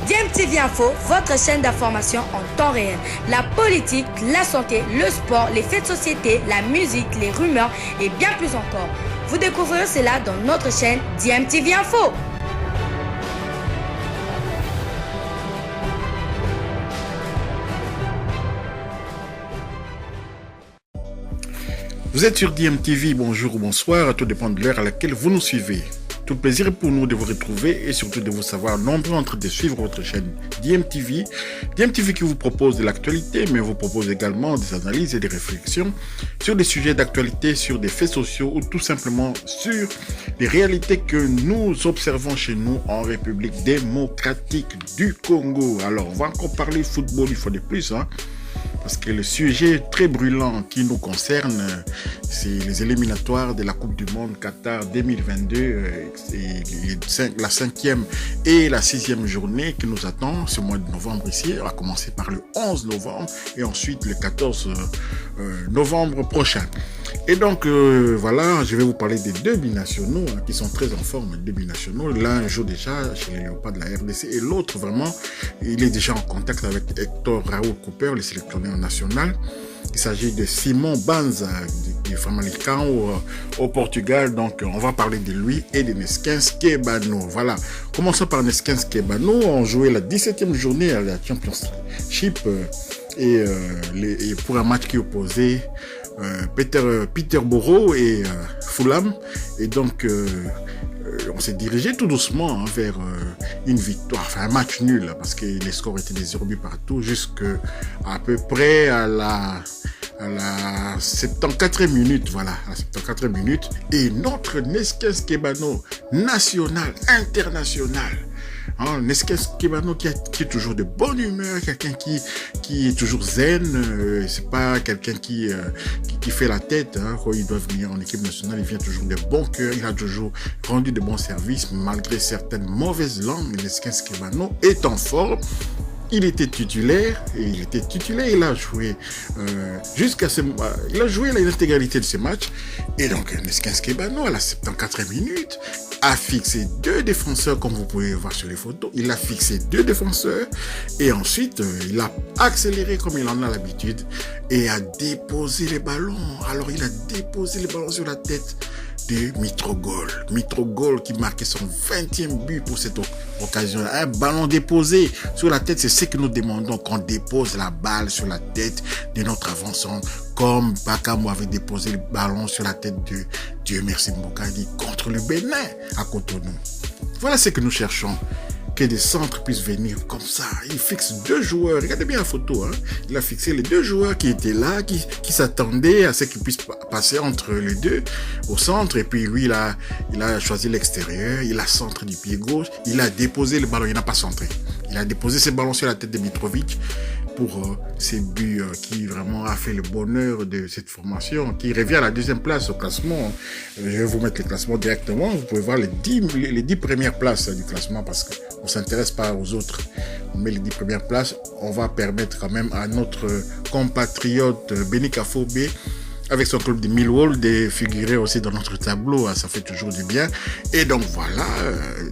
DMTV Info, votre chaîne d'information en temps réel. La politique, la santé, le sport, les faits de société, la musique, les rumeurs et bien plus encore. Vous découvrirez cela dans notre chaîne DMTV Info. Vous êtes sur DMTV, bonjour ou bonsoir, tout dépend de l'heure à laquelle vous nous suivez. Tout plaisir pour nous de vous retrouver et surtout de vous savoir nombreux en train de suivre votre chaîne DMTV. DMTV qui vous propose de l'actualité, mais vous propose également des analyses et des réflexions sur des sujets d'actualité, sur des faits sociaux ou tout simplement sur des réalités que nous observons chez nous en République démocratique du Congo. Alors, on va encore parler football une fois de plus, parce que le sujet très brûlant qui nous concerne, c'est les éliminatoires de la Coupe du Monde Qatar 2022. C'est la 5e et la 6e journée qui nous attend ce mois de novembre ici. On va commencer par le 11 novembre et ensuite le 14 novembre prochain. Et donc, voilà, je vais vous parler des deux binationaux qui sont très en forme, les deux binationaux. L'un joue déjà chez les Léopards de la RDC et l'autre, vraiment, il est déjà en contact avec Hector Raoul Cooper, le sélectionneur national. Il s'agit de Simon Banza, du Famalicão au Portugal. Donc, on va parler de lui et de Nesquens Kebano. Voilà. Commençons par Nesquens Kebano. On jouait la 17e journée à la Championship et pour un match qui opposait Peterborough et Fulham. Et donc, on s'est dirigé tout doucement vers une victoire, enfin un match nul, parce que les scores étaient des 0 buts partout, jusqu'à à peu près à la 74e minute, voilà, à la 74e minute. Et notre Nesquens Kebano national, international, Nesquens Kebano qui est toujours de bonne humeur, quelqu'un qui est toujours zen, c'est pas quelqu'un qui fait la tête, quand il doit venir en équipe nationale, il vient toujours de bon cœur, il a toujours rendu de bons services malgré certaines mauvaises langues. Nesquens Kebano est en forme. Il était titulaire, il a joué il a joué l'intégralité de ce match. Et donc, Nesquens Kebano, à la 74e minute, a fixé deux défenseurs, comme vous pouvez voir sur les photos. Il a fixé deux défenseurs et ensuite, il a accéléré comme il en a l'habitude et a déposé les ballons. Alors, il a déposé les ballons sur la tête de Mitroglou. Mitroglou qui marquait son 20e but pour cette occasion. Un ballon déposé sur la tête, c'est ce que nous demandons, qu'on dépose la balle sur la tête de notre avançant, comme Bakamo avait déposé le ballon sur la tête de Dieu merci Mbokani contre le Bénin à Cotonou. Voilà ce que nous cherchons. Que des centres puissent venir comme ça. Il fixe deux joueurs. Regardez bien la photo. Il a fixé les deux joueurs qui étaient là, qui s'attendaient à ce qu'ils puissent passer entre les deux au centre. Et puis lui, il a choisi l'extérieur. Il a centré du pied gauche. Il a déposé le ballon. Il n'a pas centré. Il a déposé ce ballon sur la tête de Mitrovic pour ces buts qui vraiment a fait le bonheur de cette formation, qui revient à la deuxième place au classement. Je vais vous mettre le classement directement. Vous pouvez voir les 10 premières places du classement parce qu'on s'intéresse pas aux autres. On met les 10 premières places. On va permettre quand même à notre compatriote Beni Kafobe, avec son club de Millwall, de figurer aussi dans notre tableau. Ça fait toujours du bien. Et donc voilà,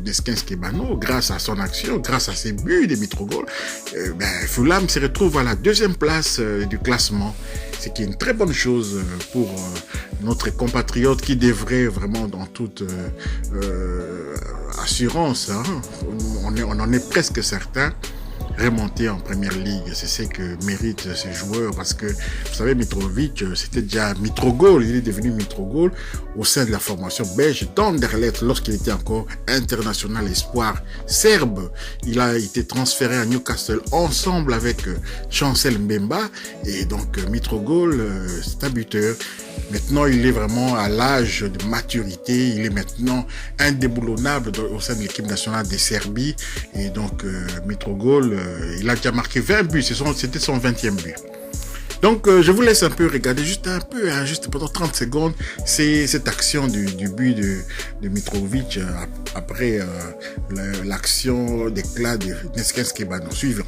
Nesquens Kebano, grâce à son action, grâce à ses buts de Mitroglou, Fulham se retrouve à la deuxième place du classement. Ce qui est une très bonne chose pour notre compatriote qui devrait vraiment, dans toute assurance, on en est presque certain, remonter en première ligue. C'est ce que mérite ce joueur parce que, vous savez, Mitrovic, c'était déjà Mitroglou, il est devenu Mitroglou au sein de la formation belge d'Anderlecht lorsqu'il était encore international espoir serbe. Il a été transféré à Newcastle ensemble avec Chancel Mbemba et donc Mitroglou, c'est un buteur. Maintenant, il est vraiment à l'âge de maturité. Il est maintenant indéboulonnable au sein de l'équipe nationale de Serbie. Et donc, Mitroglou, il a déjà marqué 20 buts. C'était son 20e but. Donc, je vous laisse un peu regarder, juste pendant 30 secondes, c'est cette action du but de Mitrovic après l'action d'éclat de Nesquens Kebano. Suivant.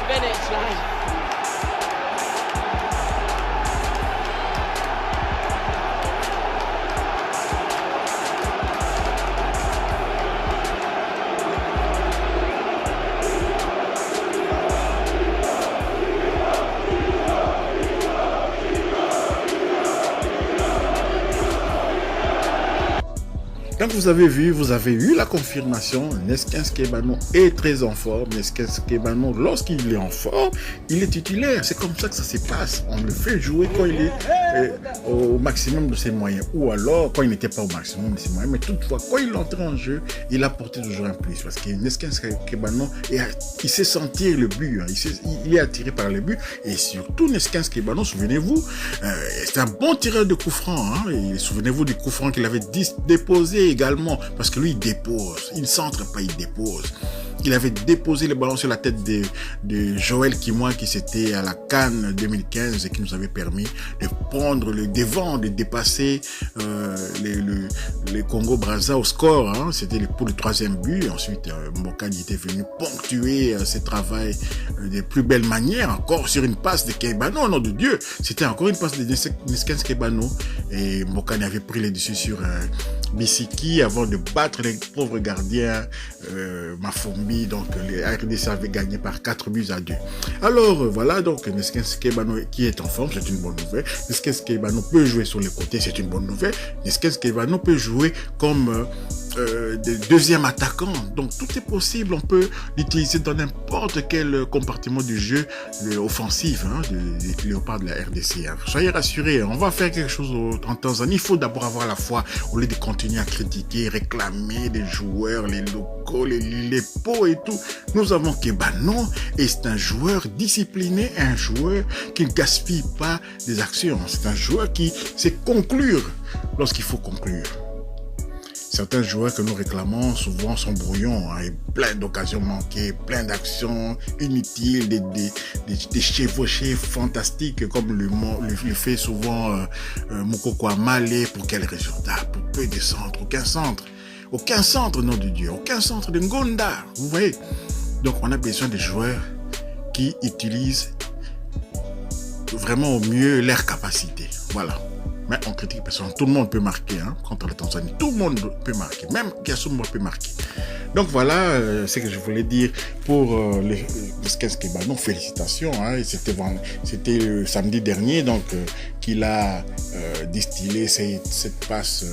Spinach, lad. Donc vous avez vu, vous avez eu la confirmation, Neskens Kebano est très en forme. Neskens Kebano, lorsqu'il est en forme, il est titulaire. C'est comme ça que ça se passe. On le fait jouer quand il est au maximum de ses moyens. Ou alors quand il n'était pas au maximum de ses moyens. Mais toutefois, quand il entre en jeu, il apporte toujours un plus. Parce que Neskens Kebano, il sait sentir le but. Hein. Il est attiré par le but. Et surtout, Neskens Kebano, souvenez-vous, c'est un bon tireur de coups francs. Hein. Et souvenez-vous du coup franc qu'il avait déposé également, parce que lui il dépose, il ne centre pas, il dépose. Il avait déposé le ballon sur la tête de Joël Kimois qui c'était à la CAN 2015 et qui nous avait permis de prendre le devant, de dépasser les Congo-Brazza au score. Hein. C'était pour le 3e but. Ensuite, Mbokani était venu ponctuer ce travail de plus belle manière, encore sur une passe de Kebano, nom de Dieu. C'était encore une passe de Neskens Kebano et Mbokani avait pris les dessus sur Bissiki avant de battre les pauvres gardiens Mafombi. Donc les RDC avaient gagné par 4-2. Alors voilà, donc Neskens Kebano qui est en forme, c'est une bonne nouvelle. Neskens Kebano peut jouer sur les côtés, c'est une bonne nouvelle. Neskens Kebano peut jouer comme deuxième attaquant. Donc tout est possible, on peut l'utiliser dans n'importe quel compartiment du jeu offensif des léopards de la RDC. Hein. Soyez rassurés, on va faire quelque chose en Tanzanie. Il faut d'abord avoir la foi au lieu de continuer à critiquer, réclamer les joueurs, les locaux, les pots et tout. Nous avons Kebano et c'est un joueur discipliné, un joueur qui ne gaspille pas des actions. C'est un joueur qui sait conclure lorsqu'il faut conclure. Certains joueurs que nous réclamons souvent sont brouillons, hein, et plein d'occasions manquées, plein d'actions inutiles, des chevauchées fantastiques comme le fait souvent Moukoko Amale. Pour quel résultat? Pour peu de centres, aucun centre, nom de Dieu, aucun centre de Ngonda, vous voyez. Donc on a besoin de joueurs qui utilisent vraiment au mieux leurs capacités, voilà. Mais on critique personne. Tout le monde peut marquer contre la Tanzanie. Tout le monde peut marquer. Même Kiasumba peut marquer. Donc voilà ce que je voulais dire pour le Neskens Kebano. Félicitations. Hein. C'était le samedi dernier donc qu'il a distillé cette passe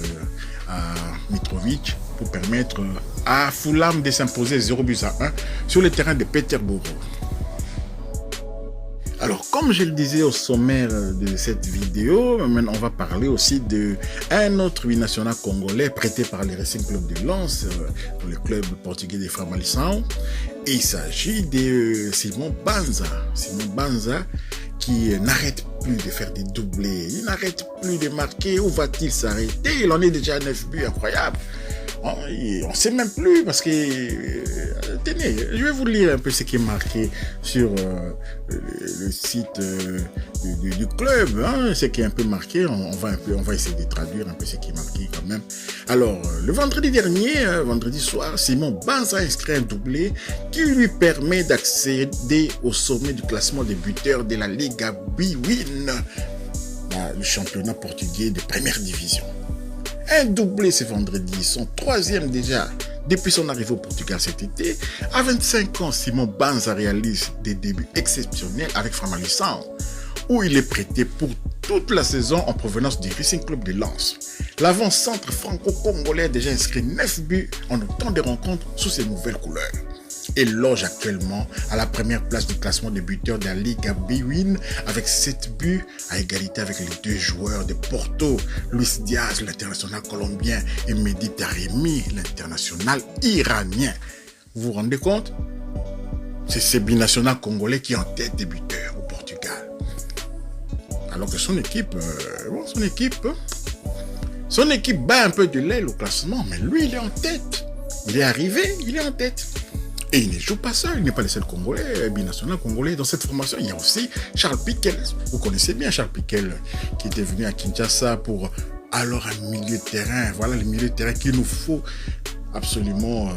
à Mitrovic pour permettre à Fulham de s'imposer 0-1 sur le terrain de Peterborough. Alors, comme je le disais au sommaire de cette vidéo, maintenant on va parler aussi d'un autre binational congolais prêté par le Racing Club de Lens, le club portugais des Frères Malissao. Et il s'agit de Simon Banza. Simon Banza qui n'arrête plus de faire des doublés, il n'arrête plus de marquer. Où va-t-il s'arrêter? Il en est déjà à 9 buts, incroyable. On ne sait même plus parce que tenez, je vais vous lire un peu ce qui est marqué sur le site du club, hein, ce qui est un peu marqué. On va essayer de traduire un peu ce qui est marqué quand même. Alors le vendredi dernier, vendredi soir, Simon Banza a inscrit un doublé qui lui permet d'accéder au sommet du classement des buteurs de la Liga B-Win, le championnat portugais de première division. Un doublé ce vendredi, son 3e déjà depuis son arrivée au Portugal cet été. À 25 ans, Simon Banza réalise des débuts exceptionnels avec Frères Malissao, où il est prêté pour toute la saison en provenance du Racing Club de Lens. L'avant-centre franco-congolais a déjà inscrit 9 buts en autant de rencontres sous ses nouvelles couleurs et loge actuellement à la première place du classement des buteurs de la Liga B-Win avec 7 buts à égalité avec les 2 joueurs de Porto, Luis Diaz, l'international colombien, et Mehdi Taremi, l'international iranien. Vous vous rendez compte? C'est ce binational congolais qui est en tête des buteurs au Portugal. Alors que son équipe bat un peu de l'aile au classement, mais lui il est en tête. Il est arrivé, il est en tête. Et il ne joue pas seul, il n'est pas le seul Congolais, binational congolais. Dans cette formation, il y a aussi Charles Piquel. Vous connaissez bien Charles Piquel, qui était venu à Kinshasa pour alors un milieu de terrain. Voilà le milieu de terrain qu'il nous faut absolument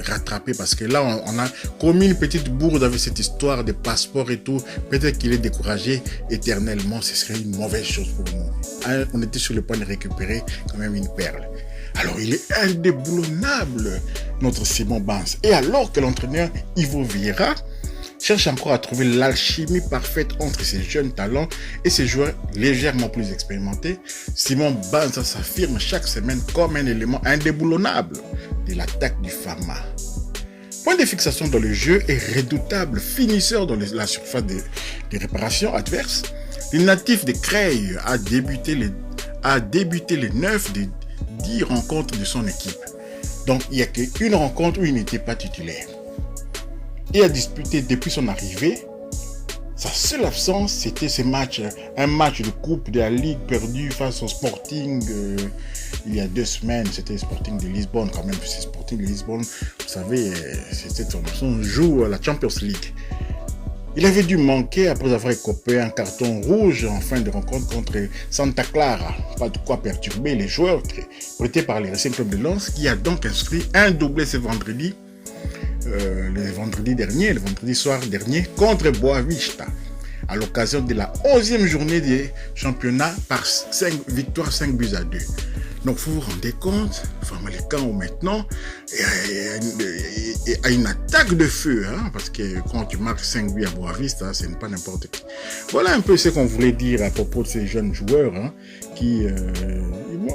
rattraper, parce que là, on a commis une petite bourde avec cette histoire de passeport et tout. Peut-être qu'il est découragé éternellement, ce serait une mauvaise chose pour nous. On était sur le point de récupérer quand même une perle. Alors, il est indéboulonnable, notre Simon Banza. Et alors que l'entraîneur Ivo Vieira cherche encore à trouver l'alchimie parfaite entre ses jeunes talents et ses joueurs légèrement plus expérimentés, Simon Banza s'affirme chaque semaine comme un élément indéboulonnable de l'attaque du Fama. Point de fixation dans le jeu et redoutable finisseur dans la surface des réparations adverses, le natif de Creil a débuté les 9 des 10 rencontres de son équipe. Donc il n'y a qu'une rencontre où il n'était pas titulaire. Il a disputé depuis son arrivée. Sa seule absence, c'était un match de coupe de la Ligue perdu face au Sporting il y a 2 semaines. C'était le Sporting de Lisbonne quand même. C'est Sporting de Lisbonne, vous savez, c'était son joue à la Champions League. Il avait dû manquer après avoir écopé un carton rouge en fin de rencontre contre Santa Clara. Pas de quoi perturber les joueurs prêtés par les Racing Club de Lens, qui a donc inscrit un doublé ce vendredi. Le vendredi soir dernier, contre Boavista, à l'occasion de la 11e journée du championnat par 5 victoires, 5 buts à 2. Donc, vous vous rendez compte, Famalicão maintenant a une attaque de feu, hein, parce que quand tu marques 5 buts à Boavista, ce n'est pas n'importe qui. Voilà un peu ce qu'on voulait dire à propos de ces jeunes joueurs, hein, qui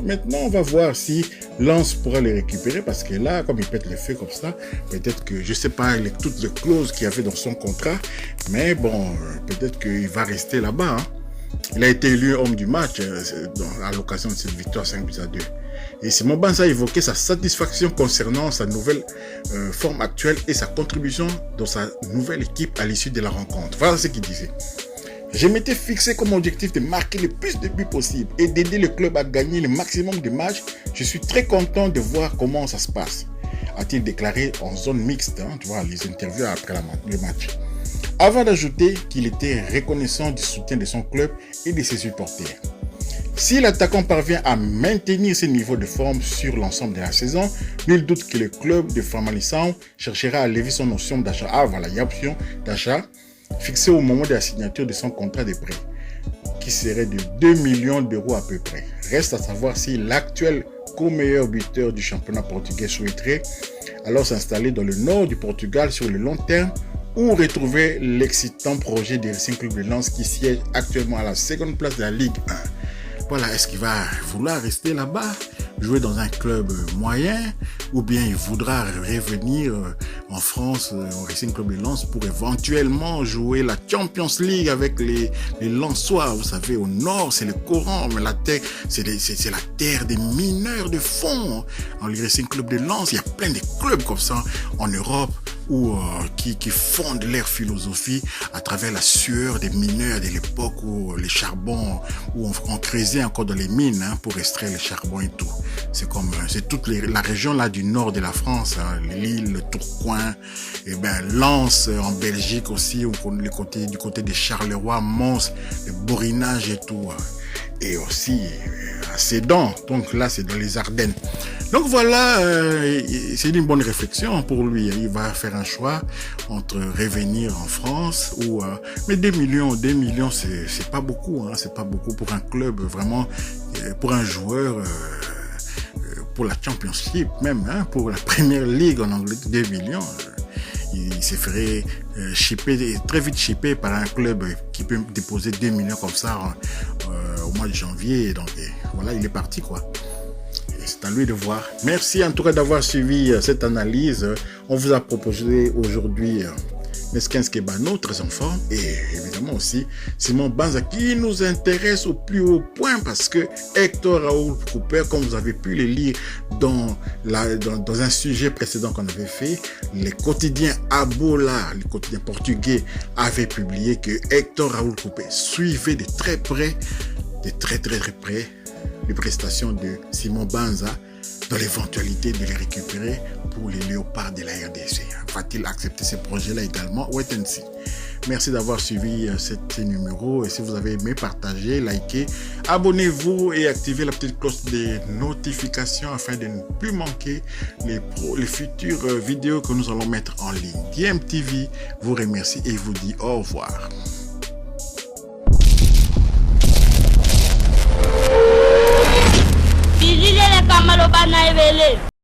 maintenant on va voir si Lens pourra les récupérer, parce que là, comme il pète le feu comme ça, peut-être que, je sais pas toutes les clauses qu'il y avait dans son contrat, mais bon, peut-être qu'il va rester là-bas, hein. Il a été élu homme du match à l'occasion de cette victoire 5 buts à 2. Et Simon Banza a évoqué sa satisfaction concernant sa nouvelle forme actuelle et sa contribution dans sa nouvelle équipe à l'issue de la rencontre. Voilà ce qu'il disait. Je m'étais fixé comme objectif de marquer le plus de buts possible et d'aider le club à gagner le maximum de matchs. Je suis très content de voir comment ça se passe, a-t-il déclaré en zone mixte, hein, tu vois, les interviews après le match. Avant d'ajouter qu'il était reconnaissant du soutien de son club et de ses supporters. Si l'attaquant parvient à maintenir ce niveau de forme sur l'ensemble de la saison, nul doute que le club de Famalicão cherchera à lever son option d'achat. Ah voilà, il y a option d'achat fixée au moment de la signature de son contrat de prêt, qui serait de 2 millions d'euros à peu près. Reste à savoir si l'actuel co-meilleur buteur du championnat portugais souhaiterait alors s'installer dans le nord du Portugal sur le long terme, ou retrouver l'excitant projet des Racing Club de Lens qui siège actuellement à la 2e place de la Ligue 1. Voilà, est-ce qu'il va vouloir rester là-bas, jouer dans un club moyen, ou bien il voudra revenir en France au Racing Club de Lens pour éventuellement jouer la Champions League avec les Lensois. Vous savez, au nord, c'est le Coran, mais la terre, c'est la terre des mineurs de fond. Dans le Racing Club de Lens, il y a plein de clubs comme ça en Europe, qui fondent leur philosophie à travers la sueur des mineurs de l'époque où les charbons, où on creusait encore dans les mines, hein, pour extraire les charbons et tout. C'est toute la région là du nord de la France, hein, Lille, le Tourcoing, et Lens en Belgique aussi, du côté de Charleroi, Mons, le Borinage et tout. Et aussi à Sedan, donc là c'est dans les Ardennes. Donc voilà, c'est une bonne réflexion pour lui. Il va faire un choix entre revenir en France ou mais 2 millions c'est pas beaucoup, hein, c'est pas beaucoup pour un club vraiment, pour un joueur, pour la Championship même, hein, pour la Premier League en anglais, 2 millions. Il se ferait très vite shipper par un club qui peut déposer 2 millions comme ça au mois de janvier. Donc voilà, il est parti quoi. C'est à lui de voir. Merci en tout cas d'avoir suivi cette analyse. On vous a proposé aujourd'hui Neskens Kebano, très en forme, et évidemment aussi Simon Banza qui nous intéresse au plus haut point parce que Hector Raoul Cooper, comme vous avez pu le lire dans un sujet précédent qu'on avait fait, les quotidiens Abola, les quotidiens portugais, avaient publié que Hector Raoul Cooper suivait de très près, les prestations de Simon Banza dans l'éventualité de les récupérer pour les Léopards de la RDC. Va-t-il accepter ce projet-là également? Wait and see. Merci d'avoir suivi ce numéro et si vous avez aimé, partagez, likez, abonnez-vous et activez la petite cloche de notification afin de ne plus manquer les futures vidéos que nous allons mettre en ligne. DMTV vous remercie et vous dit au revoir. Bilile le kamalo bana ebele.